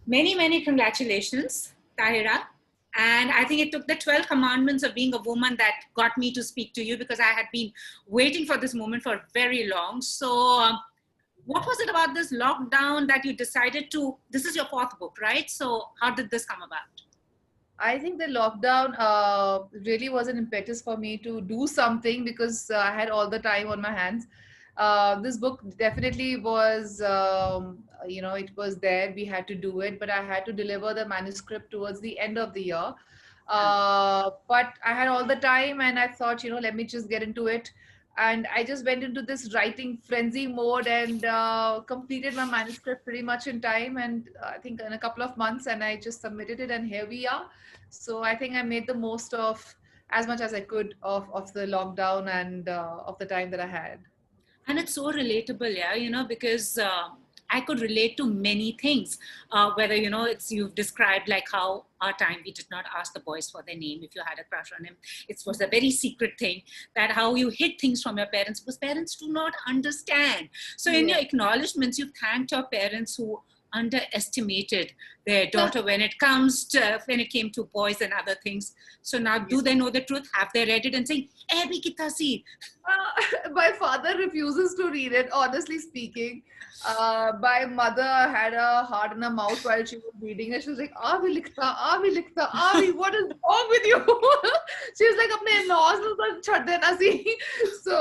Many, many congratulations, Tahira. And I think it took the 12 commandments of being a woman that got me to speak to you because I had been waiting for this moment for very long. So, what was it about this lockdown that you decided to? This is your fourth book, right? So, how did this come about? I think the lockdown really was an impetus for me to do something because I had all the time on my hands. This book definitely was, it was there. We had to do it, but I had to deliver the manuscript towards the end of the year. But I had all the time, and I thought, let me just get into it. And I just went into this writing frenzy mode and completed my manuscript pretty much in time. And I think in a couple of months, and I just submitted it, and here we are. So I think I made the most of as much as I could of the lockdown and of the time that I had. And it's so relatable, yeah, because I could relate to many things, whether it's you've described like how our time we did not ask the boys for their name if you had a crush on him. It was a very secret thing, that how you hid things from your parents because parents do not understand. So in Yeah. your acknowledgements you've thanked your parents who underestimated their daughter when it came to boys and other things. So now, do they know the truth? Have they read it and saying, "Eh, bhi kitna si?" My father refuses to read it, honestly speaking. My mother had a heart in her mouth while she was reading it. She was like, Avi likhta, Avi likhta, Avi, what is wrong with you? She was like, apne in-laws nu to chhod dena si. So,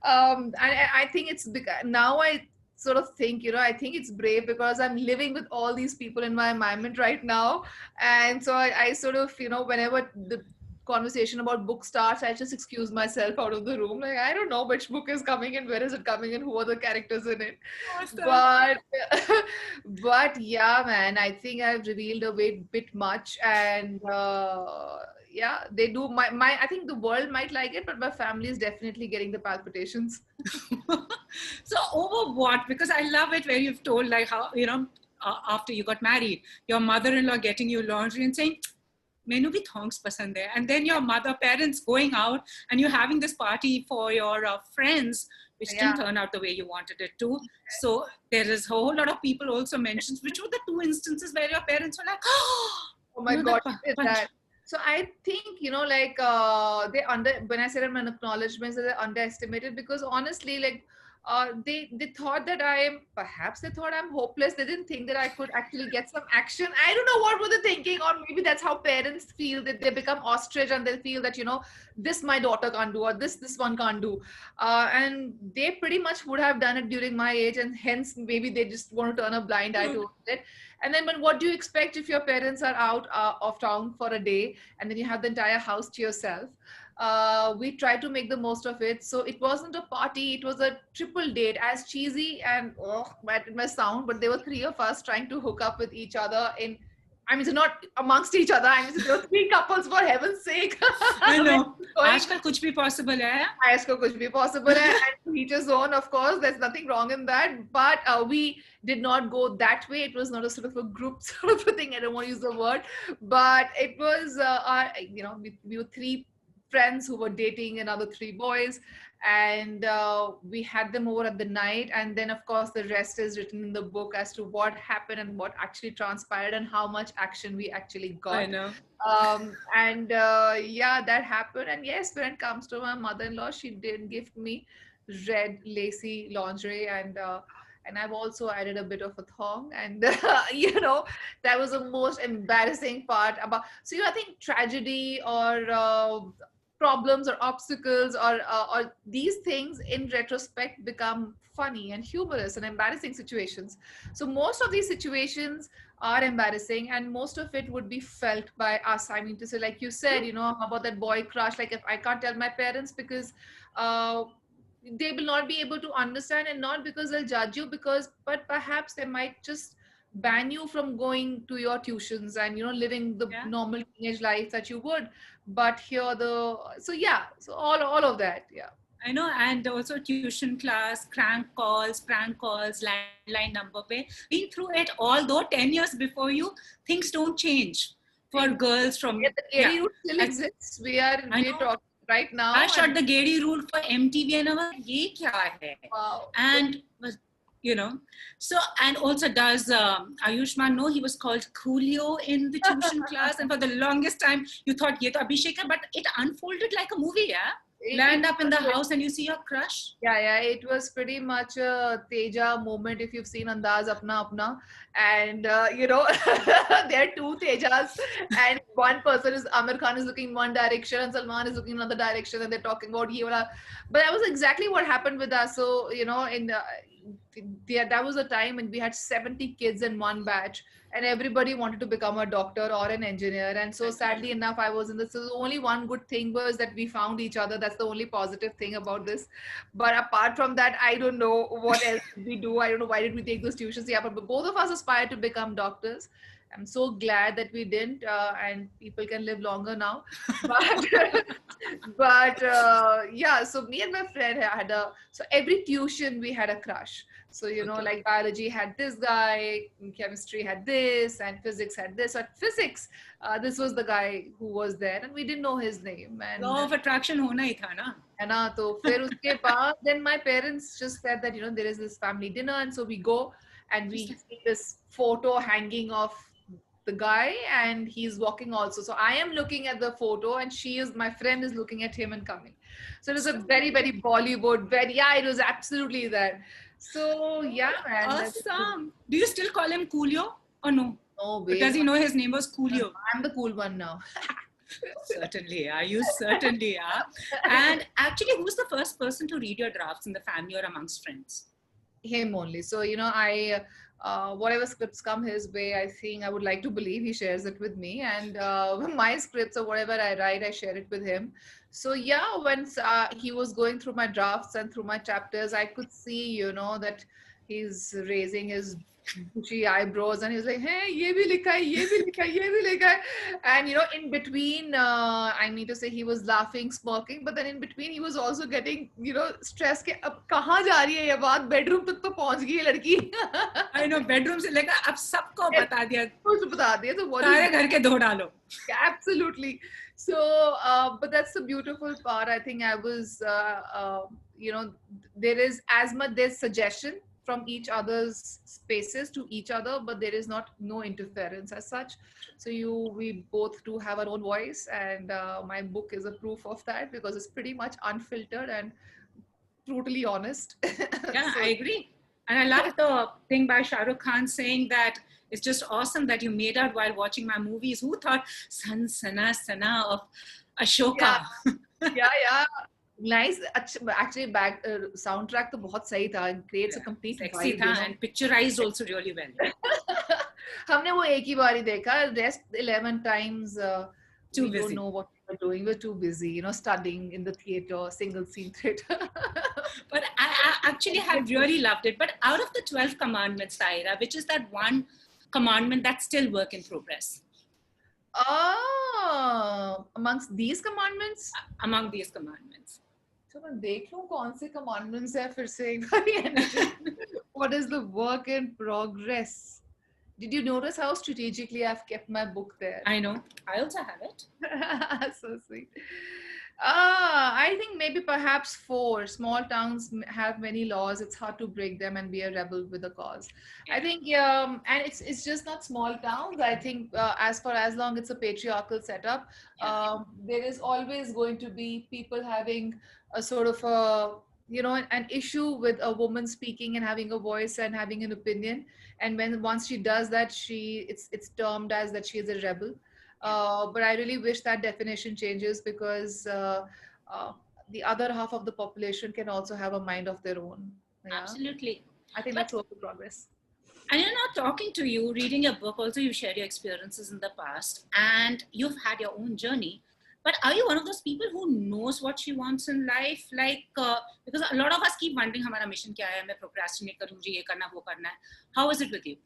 I think it's because now I sort of think, I think it's brave because I'm living with all these people in my environment right now. And so I sort of, whenever the conversation about book starts, I just excuse myself out of the room. Like, I don't know which book is coming and where is it coming and who are the characters in it. Awesome. But but yeah, man, I think I've revealed a bit much, and yeah, they do. My I think the world might like it, but my family is definitely getting the palpitations. So over what? Because I love it where you've told like how, after you got married, your mother-in-law getting you laundry and saying, "Menu bhi thongs pasand hai," and then your parents going out and you're having this party for your friends, which Yeah. didn't turn out the way you wanted it to. So there is a whole lot of people also mentioned, which were the two instances where your parents were like, "Oh, Oh my the God, is punch." that? So I think, like when I said in my acknowledgements that they underestimated because honestly, like they thought that perhaps they thought I'm hopeless. They didn't think that I could actually get some action. I don't know what were they thinking, or maybe that's how parents feel, that they become ostrich and they feel that, this my daughter can't do, or this one can't do. And they pretty much would have done it during my age, and hence maybe they just want to turn a blind eye to it. And then, but what do you expect if your parents are out of town for a day and then you have the entire house to yourself? We tried to make the most of it. So it wasn't a party, it was a triple date, as cheesy and bad it may sound, but there were three of us trying to hook up with each other in. I mean, so not amongst each other. I mean, there were three couples, for heaven's sake. I We're know. going आजकल कुछ भी possible है. asko kuch bhi possible hai, and to each his own, of course, there's nothing wrong in that, but we did not go that way. It was not a sort of a group sort of a thing. I don't want to use the word, but it was we were three friends who were dating another three boys, and we had them over at the night, and then of course the rest is written in the book as to what happened and what actually transpired and how much action we actually I got. know. And yeah, that happened. And yes, when it comes to my mother-in-law, she did gift me red lacy lingerie, and I've also added a bit of a thong, and that was the most embarrassing part about. So I think tragedy or problems or obstacles or these things in retrospect become funny and humorous and embarrassing situations. So most of these situations are embarrassing, and most of it would be felt by us. I mean to say, like you said, about that boy crush, like if I can't tell my parents because uh, they will not be able to understand, and not because they'll judge you, because but perhaps they might just ban you from going to your tuitions and living the Yeah. normal teenage life that you would. But here the so yeah, so all of that, yeah. I know, and also tuition class, prank calls, landline number pe. Been through it, although 10 years before you, things don't change for girls Yeah, from, the yeah. Gary route still I, exists. I We're know. talking right I now, shot and the Gary rule for MTV and I was like, ये क्या है? wow. And you know. So, and also does Ayushmann know he was called Coolio in the tuition class? And for the longest time, you thought, ye to Abhishek hai, but it unfolded like a movie, yeah? It Land up in the was. house and you see your crush. Yeah, yeah, it was pretty much a Teja moment if you've seen Andaz Apna Apna. And, there are two Tejas, and one person is Amir Khan is looking in one direction and Salman is looking in another direction, and they're talking about ye wala. But that was exactly what happened with us. So, that was a time when we had 70 kids in one batch, and everybody wanted to become a doctor or an engineer. And so, sadly enough, I was in this. So, only one good thing was that we found each other. That's the only positive thing about this. But apart from that, I don't know what else did we do. I don't know why did we take those tuitions. Yeah, but both of us aspired to become doctors. I'm so glad that we didn't, and people can live longer now. But yeah, so me and my friend had so every tuition we had a crush. So Okay. like biology had this guy, chemistry had this, and physics had this. So at physics, this was the guy who was there, and we didn't know his name. And Law of attraction hona hi tha na. है ना तो फिर उसके बाद then my parents just said that there is this family dinner, and so we go and we see this photo hanging of the guy, and he's walking also. So I am looking at the photo, and my friend is looking at him and coming. So it was a very, very Bollywood, very, yeah, it was absolutely that. So yeah, man. Awesome. Do you still call him Coolio or no? No Or way. does he know his name was Coolio? I'm the cool one now. Certainly are. You certainly are. And actually, who's the first person to read your drafts in the family or amongst friends? Him only. So I whatever scripts come his way, I think I would like to believe he shares it with me, and my scripts or whatever I write, I share it with him. So yeah, when he was going through my drafts and through my chapters, I could see that he's raising his bushy eyebrows, and he was like, hey, ye bhi likha hai, ye bhi likha hai, ye bhi likha hai. And in between, I mean to say, he was laughing, smirking, but then in between he was also getting stress ke ab kahan ja rahi hai ye baat, bedroom tak to pahunch gayi hai ladki. I know, bedroom se leka ab sabko bata diya. कुछ बता दिया, so what सारे is घर के धो डालो. absolutely. So but that's the beautiful part. I think I was there is as much, there's suggestion from each other's spaces to each other, but there is no interference as such. So we both do have our own voice, and my book is a proof of that, because it's pretty much unfiltered and brutally honest. Yeah, So I agree. And I love the thing by Shah Rukh Khan saying that it's just awesome that you made out while watching my movies. Who thought San Sana Sana of Ashoka? yeah. Nice. Actually, back soundtrack तो बहुत सही था. It creates a complete Sexy vibe, tha and picturized also really well. हमने वो एक ही बार ही देखा. Rest 11 times Too we don't busy. know what we were doing. We're too busy, studying in the theater, single scene theater. But I actually have really loved it. But out of the 12 commandments, Tahira, which is that one commandment that's still work in progress? Amongst these commandments? Among these commandments. तो मैं देख लूं कौन से commandments है फिर से एक बार. What is the work in progress? Did you notice how strategically I've kept my book there? I know. I also have it. So sweet. I think maybe perhaps 4. Small towns have many laws. It's hard to break them and be a rebel with a cause. I think, and it's just not small towns. I think as long it's a patriarchal setup, there is always going to be people having a sort of an issue with a woman speaking and having a voice and having an opinion. And once she does that, it's termed as that she is a rebel. But I really wish that definition changes, because the other half of the population can also have a mind of their own. Yeah? Absolutely. I think that's work in progress. And talking to you, reading your book, also you shared your experiences in the past, and you've had your own journey. But are you one of those people who knows what she wants in life? Like, because a lot of us keep wondering, हमारा mission क्या है? मैं procrastinate करूँगी, ये करना, वो करना है. How is it with you?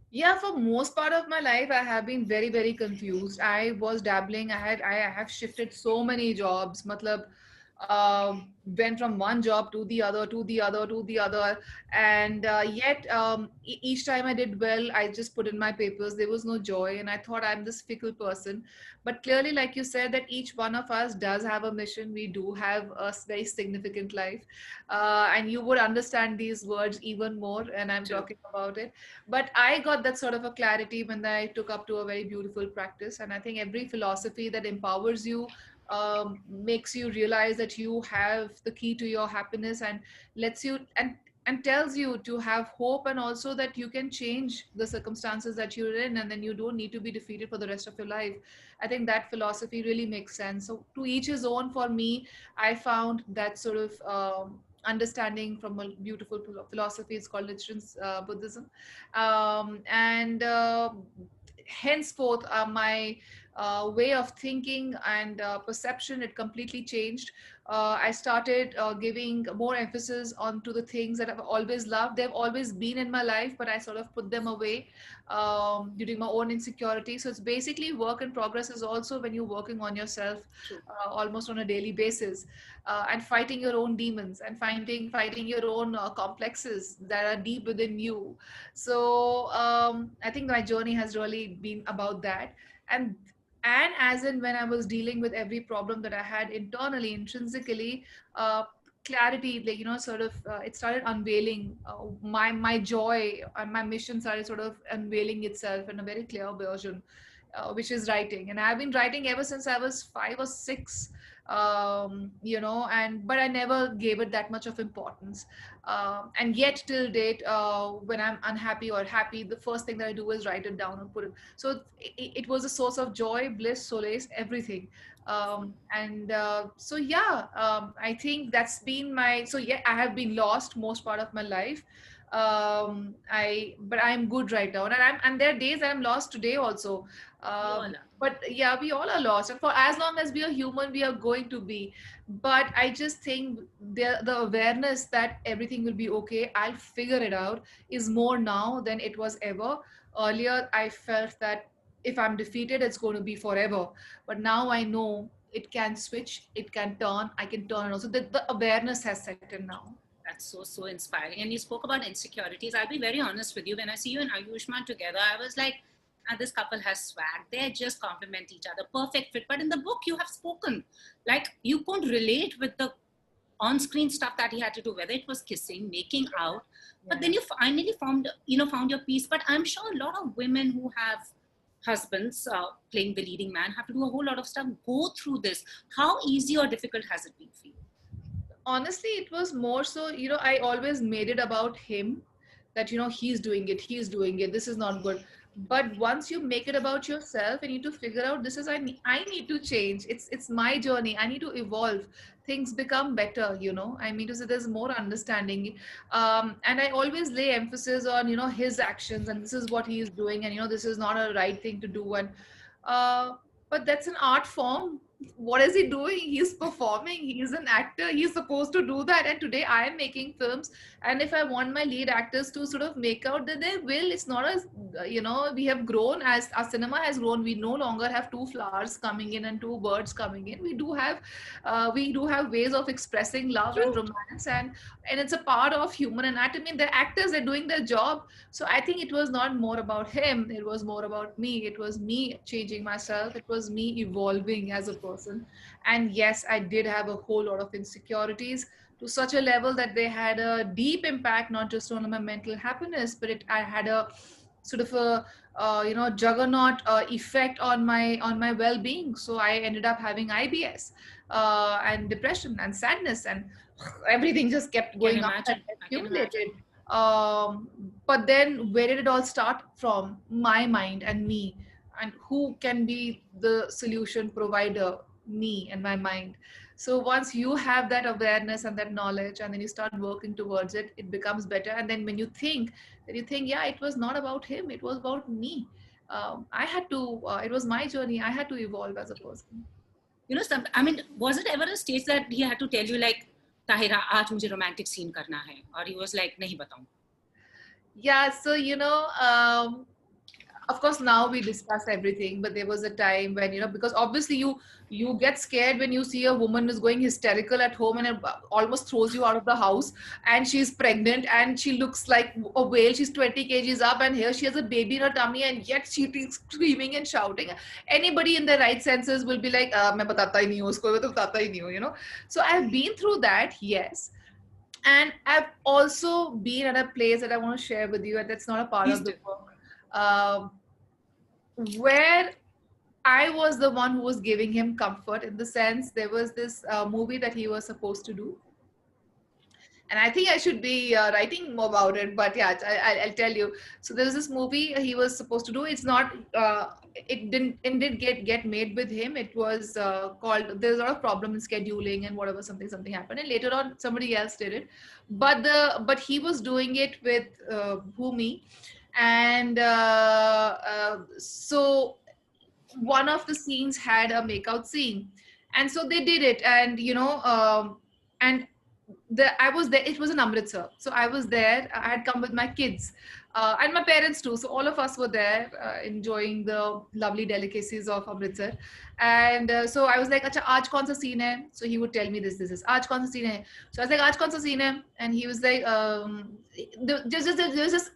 Yeah, for most part of my life, I have been very, very confused. I was dabbling. I have shifted so many jobs. Matlab, went from one job to the other, to the other, to the other. And yet, each time I did well, I just put in my papers. There was no joy. And I thought I'm this fickle person. But clearly, like you said, that each one of us does have a mission. We do have a very significant life. And you would understand these words even more. And I'm True. talking about it. But I got that sort of a clarity when I took up to a very beautiful practice. And I think every philosophy that empowers you, makes you realize that you have the key to your happiness, and lets you and tells you to have hope, and also that you can change the circumstances that you're in, and then you don't need to be defeated for the rest of your life. I think that philosophy really makes sense. So to each his own. For me, I found that sort of understanding from a beautiful philosophy. It's called Nichiren Buddhism. And henceforth, my way of thinking and perception, it completely changed. I started giving more emphasis onto the things that I've always loved. They've always been in my life, but I sort of put them away during my own insecurity. So it's basically work in progress. Is also when you're working on yourself True. almost on a daily basis, and fighting your own demons, and fighting your own complexes that are deep within you. So I think my journey has really been about that. and and as in when I was dealing with every problem that I had internally, intrinsically, uh, clarity, like, sort of, it started unveiling, my joy and my mission started sort of unveiling itself in a very clear version, which is writing. And I've been writing ever since I was 5 or 6. And but I never gave it that much of importance. And yet till date, when I'm unhappy or happy, the first thing that I do is write it down and put it. So it was a source of joy, bliss, solace, everything. And so yeah, I think that's been my. So yeah, I have been lost most part of my life. But I'm good right now, and there are days that I'm lost today also. We all um, are. but yeah, we all are lost, and for as long as we are human, we are going to be. But I just think the awareness that everything will be okay, I'll figure it out, is more now than it was ever. Earlier I felt that if I'm defeated, it's going to be forever. But now I know it can switch, it can turn, I can turn it also. The awareness has set in now. That's so, so inspiring. And you spoke about insecurities. I'll be very honest with you. When I see you and Ayushmann together, I was like, "Ah, this couple has swag. They just complement each other. Perfect fit." But in the book, you have spoken like you couldn't relate with the on-screen stuff that he had to do, whether it was kissing, making out. But Yeah. then you finally found your peace. But I'm sure a lot of women who have husbands playing the leading man have to do a whole lot of stuff, go through this. How easy or difficult has it been for you? Honestly, it was more so, I always made it about him, that he's doing it, this is not good. But once you make it about yourself, and you need to figure out, this is, I need to change. It's my journey, I need to evolve. Things become better, I mean to say, there's more understanding. And I always lay emphasis on, his actions, and this is what he is doing, and this is not a right thing to do. And uh, but that's an art form. What is he doing? He's performing, he's an actor, he's supposed to do that. And today I am making films, and if I want my lead actors to sort of make out, that they will. It's not as, we have grown, as our cinema has grown. We no longer have two flowers coming in and two birds coming in. We do have ways of expressing love and True. romance, and it's a part of human anatomy. The actors are doing their job. So I think it was not more about him, it was more about me. It was me changing myself, it was me evolving as a person. And yes, I did have a whole lot of insecurities, to such a level that they had a deep impact, not just on my mental happiness, but I had a sort of a juggernaut effect on my well-being. So I ended up having IBS, and depression and sadness, and everything just I kept can going up and imagine. I can imagine. accumulated. But then where did it all start from? My mind and me. And who can be the solution provider? Me and my mind. So once you have that awareness and that knowledge, and then you start working towards it, it becomes better. And then when you think, yeah, it was not about him, it was about me. I had to, it was my journey, I had to evolve as a person. I mean, was it ever a stage that he had to tell you like, Tahira, आज मुझे romantic scene करना है, or he was like, नहीं बताऊं? Yeah, so of course now we discuss everything, but there was a time when, because obviously you get scared when you see a woman is going hysterical at home and it almost throws you out of the house, and she's pregnant and she looks like a whale. She's 20 kgs up, and here she has a baby in her tummy, and yet she is screaming and shouting. Anybody in their right senses will be like, "मैं बताता ही नहीं हूँ उसको, मैं तो बताता ही नहीं हूँ." So I've been through that, yes. And I've also been at a place that I want to share with you, and that's not a part Please of the do. book, where I was the one who was giving him comfort. In the sense, there was this movie that he was supposed to do, and I think I should be writing more about it. But yeah, I'll tell you. So there was this movie he was supposed to do. It's not. It did get made with him. It was called. There's a lot of problem in scheduling and whatever. Something happened, and later on somebody else did it. But he was doing it with Bhumi, and so one of the scenes had a makeout scene, and so they did it, and and I was there. It was in Amritsar, so I was there. I had come with my kids and my parents too. So all of us were there, enjoying the lovely delicacies of Amritsar. And so I was like, "Acha, aaj kaun sa scene hai?" So he would tell me this is aaj kaun sa scene hai. So I was like, "Aaj kaun sa scene hai?" And he was like, "There's just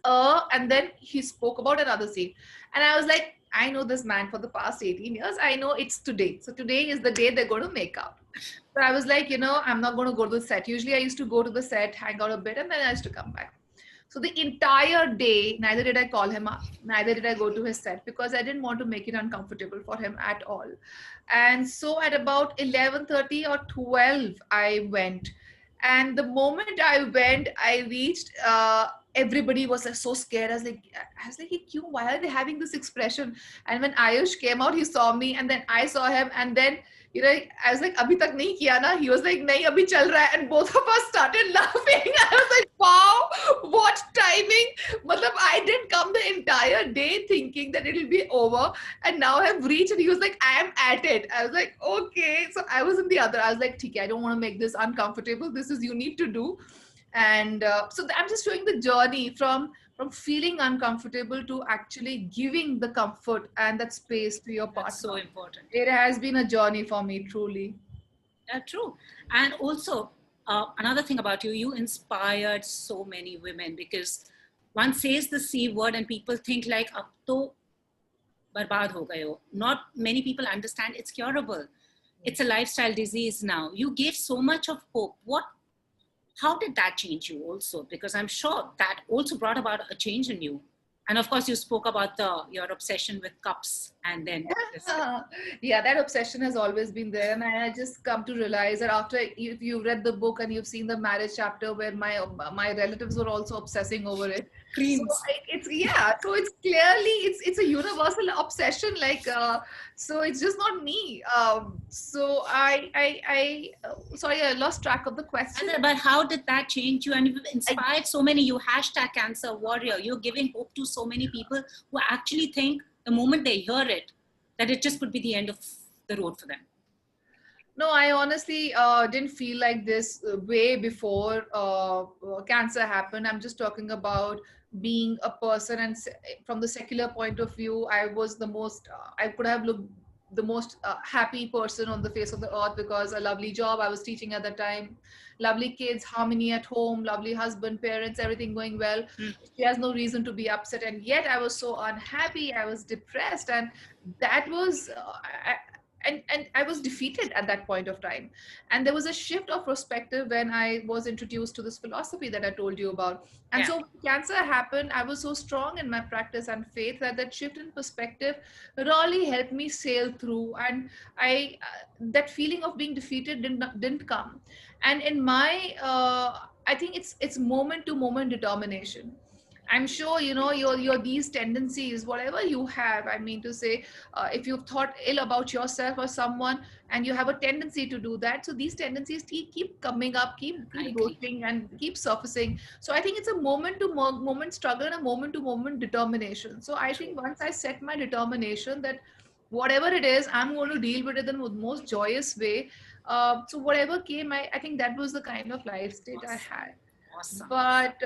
and then he spoke about another scene, and I was like, I know this man for the past 18 years. I know it's today. So today is the day they're going to make out. So I was like, I'm not going to go to the set. Usually I used to go to the set, hang out a bit, and then I used to come back. So the entire day, neither did I call him up, neither did I go to his set, because I didn't want to make it uncomfortable for him at all. And so at about 11:30 or 12, I went. And the moment I went, I reached, everybody was like so scared. I was like, "Hey, kyun? Why are they having this expression?" And when Ayush came out, he saw me, and then I saw him, and then I was like, "Abhi tak nahi kiya na?" He was like, "Nahi, abhi chal raha hai." And both of us started laughing. I was like, "Wow, what timing!" Matlab, I didn't come the entire day thinking that it'll be over, and now I've reached. And he was like, "I am at it." I was like, "Okay." So I was in the other. I was like, "Okay, I don't want to make this uncomfortable. This is you need to do." And so I'm just showing the journey from feeling uncomfortable to actually giving the comfort and that space to your That's so partner. important. It has been a journey for me, truly. True. And also, another thing about you, you inspired so many women, because one says the C word and people think like, ab to barbad ho gaye ho. Not many people understand it's curable. It's a lifestyle disease now. You gave so much of hope. How did that change you also? Because I'm sure that also brought about a change in you. And of course, you spoke about your obsession with cups and then this. Yeah, that obsession has always been there, and I just come to realize that after you've read the book and you've seen the marriage chapter where my relatives were also obsessing over it. So Creams. it's, yeah, so it's clearly it's a universal obsession, like so it's just not me. So sorry, I lost track of the question. But how did that change you? And you've I, inspired so many. You hashtag cancer warrior. You're giving hope to so many people who actually think the moment they hear it, that it just could be the end of the road for them. No, I honestly didn't feel like this way before cancer happened. I'm just talking about being a person, and from the secular point of view, I was the most, I could have looked the most happy person on the face of the earth, because a lovely job, I was teaching at the time, lovely kids, harmony at home, lovely husband, parents, everything going well. Mm. She has no reason to be upset, and yet I was so unhappy, I was depressed, and that was and I was defeated at that point of time. And there was a shift of perspective when I was introduced to this philosophy that I told you about. And Yeah, so when cancer happened, I was so strong in my practice and faith that that shift in perspective really helped me sail through. And I that feeling of being defeated didn't come. And in my I think it's moment to moment determination. I'm sure your these tendencies, whatever you have. I mean to say, if you've thought ill about yourself or someone, and you have a tendency to do that, so these tendencies keep coming up, I keep agree. growing and keep surfacing. So I think it's a moment to moment struggle and a moment to moment determination. So I True. think once I set my determination that whatever it is, I'm going to deal with it in the most joyous way. So whatever came, I think that was the kind of life state I Awesome. had. Awesome. But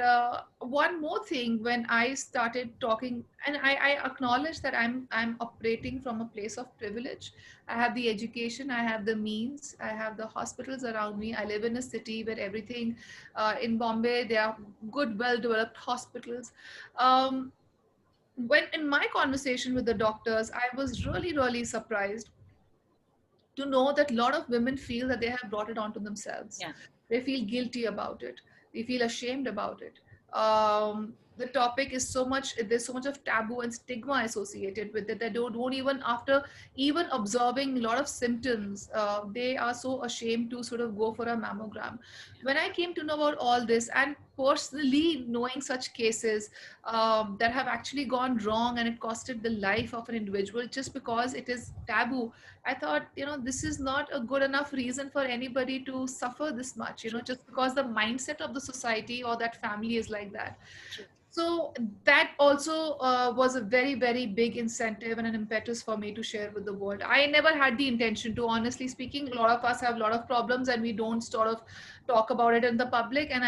one more thing, when I started talking, and I acknowledge that I'm operating from a place of privilege. I have the education, I have the means, I have the hospitals around me. I live in a city where everything, in Bombay, there are good, well-developed hospitals. Um, when in my conversation with the doctors, I was really, really surprised to know that a lot of women feel that they have brought it onto themselves. Yeah, They feel guilty about it. They feel ashamed about it. The topic is so much, there's so much of taboo and stigma associated with it that don't even, after even observing a lot of symptoms, they are so ashamed to sort of go for a mammogram. When I came to know about all this, and personally knowing such cases that have actually gone wrong and it costed the life of an individual just because it is taboo, I thought, this is not a good enough reason for anybody to suffer this much, true, just because the mindset of the society or that family is like that. true, So that also was a very, very big incentive and an impetus for me to share with the world. I never had the intention to, honestly speaking. A lot of us have a lot of problems and we don't sort of talk about it in the public. And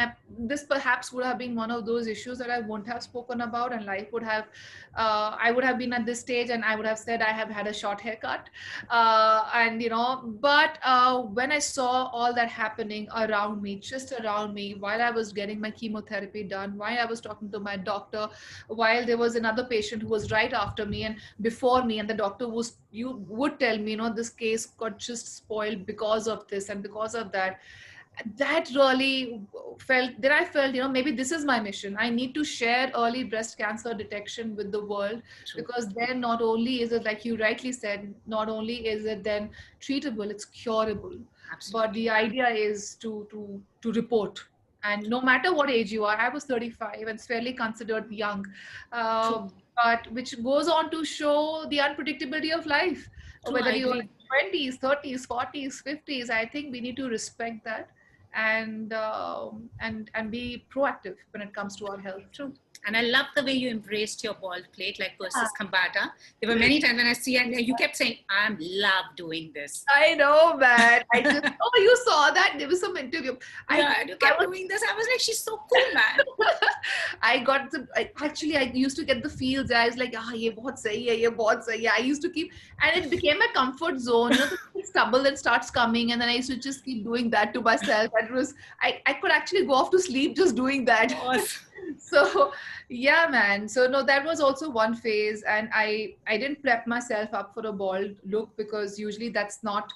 this perhaps would have been one of those issues that I wouldn't have spoken about, and life would have, I would have been at this stage and I would have said I have had a short haircut. But when I saw all that happening around me, just around me, while I was getting my chemotherapy done, while I was talking to my doctor, while there was another patient who was right after me and before me, and the doctor was, you would tell me, this case got just spoiled because of this and because of that. That really felt, then I felt, maybe this is my mission. I need to share early breast cancer detection with the world, true. because then not only is it, like you rightly said, not only is it then treatable, it's curable. But Absolutely the idea is to report. And no matter what age you are, I was 35 and it's fairly considered young, true. uh, but which goes on to show the unpredictability of life, True. I whether you are agree. 20s, 30s, 40s, 50s. I think we need to respect that, and be proactive when it comes to our health. True. And I love the way you embraced your bald plate like Yeah. Persis Kambata. There were many times when I see and you kept saying, I love doing this. I know, man. I just, oh, you saw that? There was some interview. Yeah, and you I kept was doing this. I was like, she's so cool, man. actually, I used to get the feels. I was like, ye bahut sahi hai, ye bahut sahi hai. I used to keep, and it became a comfort zone. The stubble that starts coming, and then I used to just keep doing that to myself. And it was, I could actually go off to sleep just doing that. Awesome. So yeah, man. So no, that was also one phase, and I didn't prep myself up for a bald look, because usually that's not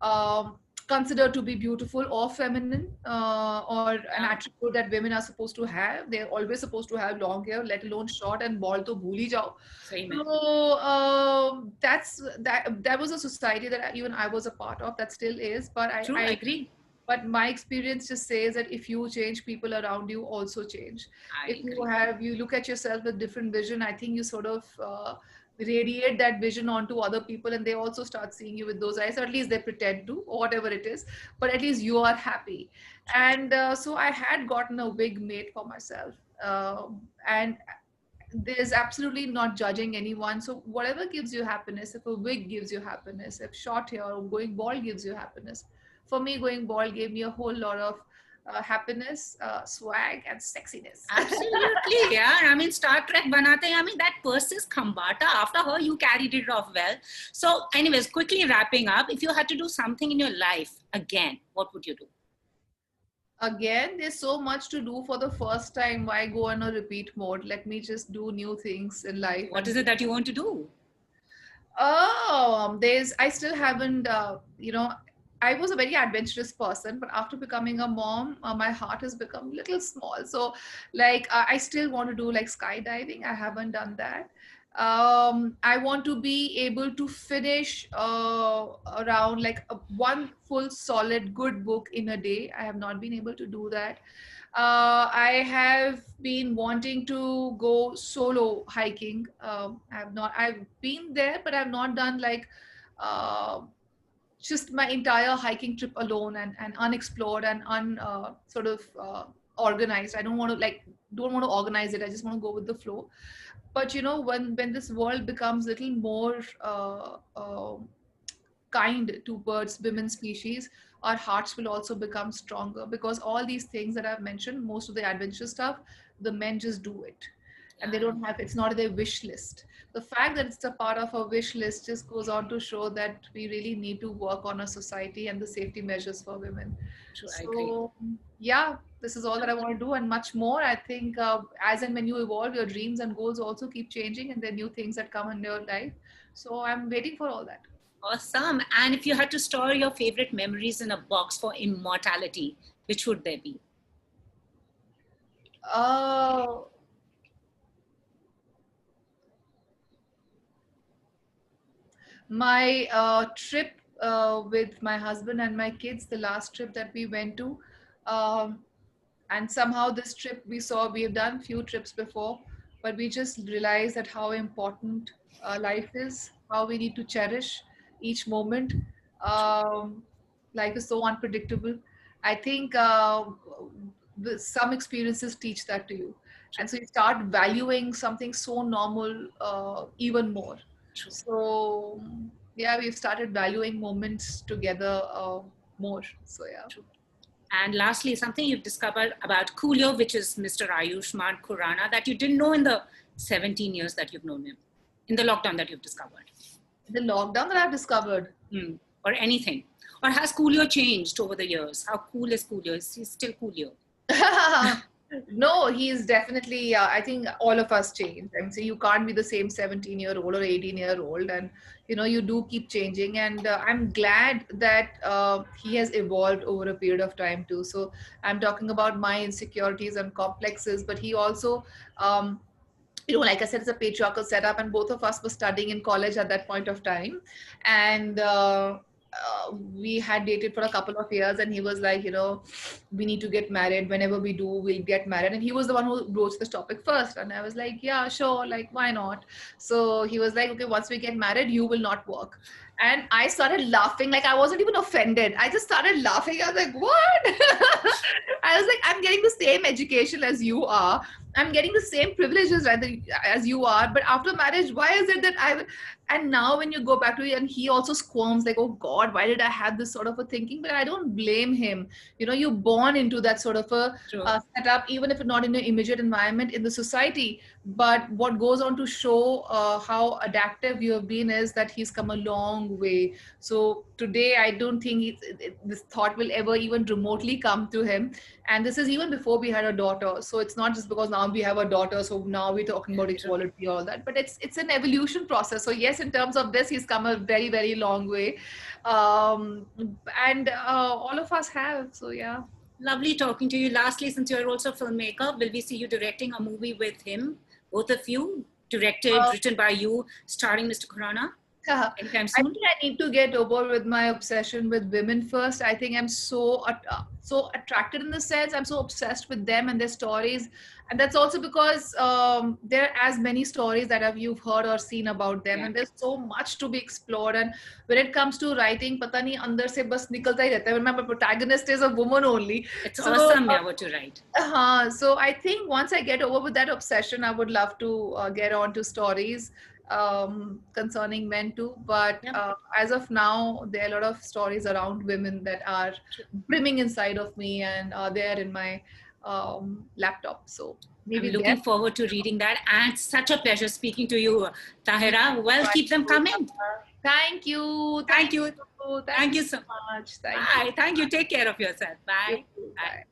um, considered to be beautiful or feminine, or an Yeah, attribute that women are supposed to have. They're always supposed to have long hair, let alone short, and bald to bhuli jao. same man. So that was a society that even I was a part of, that still is. But True, I agree. but my experience just says that if you change, people around you also change. I If agree. you look at yourself with different vision, I think you sort of radiate that vision onto other people, and they also start seeing you with those eyes, or at least they pretend to, or whatever it is, but at least you are happy. True. And so I had gotten a wig made for myself, and there's absolutely not judging anyone. So whatever gives you happiness, if a wig gives you happiness, if short hair or going bald gives you happiness, for me going bald gave me a whole lot of happiness, swag, and sexiness. Absolutely, yeah. I mean, Star Trek banate. I mean, that Persis Khambata, after her, you carried it off well. So, anyways, quickly wrapping up, if you had to do something in your life again, what would you do? Again, there's so much to do for the first time. Why go on a repeat mode? Let me just do new things in life. What is it that you want to do? I still haven't, I was a very adventurous person, but after becoming a mom, my heart has become a little small. So, like, I still want to do like skydiving. I haven't done that. I want to be able to finish around like one full solid good book in a day. I have not been able to do that. I have been wanting to go solo hiking. I've been there, but I've not done like uh, just my entire hiking trip alone, and unexplored and sort of organized. I don't want to organize it. I just want to go with the flow. But when this world becomes a little more kind towards women species, our hearts will also become stronger, because all these things that I've mentioned, most of the adventure stuff, the men just do it, and they don't have, it's not in their wish list. The fact that it's a part of our wish list just goes on to show that we really need to work on our society and the safety measures for women. True, I agree. So yeah, this is all that I want to do, and much more. I think as and when you evolve, your dreams and goals also keep changing, and there are new things that come in your life. So I'm waiting for all that. Awesome. And if you had to store your favorite memories in a box for immortality, which would they be? Uh, my trip with my husband and my kids, the last trip that we went to, um, and somehow this trip we have done few trips before, but we just realized that how important life is, how we need to cherish each moment. um, Life is so unpredictable. I think some experiences teach that to you, True, and so you start valuing something so normal even more. true, So yeah, we've started valuing moments together more, so yeah. true. And lastly, something you've discovered about Coolio, which is Mr. AyushmannKhurrana, that you didn't know in the 17 years that you've known him, in the lockdown that you've discovered. The lockdown that I've discovered. Or anything. Or has Coolio changed over the years? How cool is Coolio? Is he still Coolio? No, he is definitely, I think all of us change. I mean, so you can't be the same 17-year-old or 18-year-old, and you do keep changing. And I'm glad that he has evolved over a period of time too. So I'm talking about my insecurities and complexes, but he also, like I said, it's a patriarchal setup, and both of us were studying in college at that point of time. And we had dated for a couple of years, and he was like, we need to get married. Whenever we do, we'll get married. And he was the one who broached this topic first. And I was like, yeah, sure, like, why not? So he was like, okay, once we get married, you will not work. And I started laughing, like I wasn't even offended. I just started laughing. I was like, what? I was like, I'm getting the same education as you are. I'm getting the same privileges rather as you are. But after marriage, why is it that and now when you go back to it, and he also squirms like, oh God, why did I have this sort of a thinking? But I don't blame him. You're born into that sort of a setup, even if it's not in your immediate environment in the society. But what goes on to show how adaptive you have been is that he's come a long way. So today, I don't think this thought will ever even remotely come to him. And this is even before we had a daughter. So it's not just because now we have a daughter, so now we're talking about equality, all that. But it's an evolution process. So yes, in terms of this, he's come a very, very long way. And all of us have. So yeah. Lovely talking to you. Lastly, since you're also a filmmaker, will we see you directing a movie with him? Both of you? Directed, written by you, starring Mr. Khurrana? Anytime soon? I think I need to get over with my obsession with women first. I think I'm so attracted, in the sense I'm so obsessed with them and their stories, and that's also because there are as many stories that you've heard or seen about them, and there's so much to be explored. And when it comes to writing, pata nahi andar se bas nikalta hi rehta hai. When my protagonist is a woman only. It's awesome, yeah, what you write. So I think once I get over with that obsession, I would love to get on to stories concerning men too, but as of now, there are a lot of stories around women that are brimming inside of me and are there in my laptop. So maybe I'm looking forward to reading that, and such a pleasure speaking to you, Tahira. Well, keep them coming. Thank you. Thank you. Thank you so much. Bye. Thank you. Take care of yourself. Bye. Bye.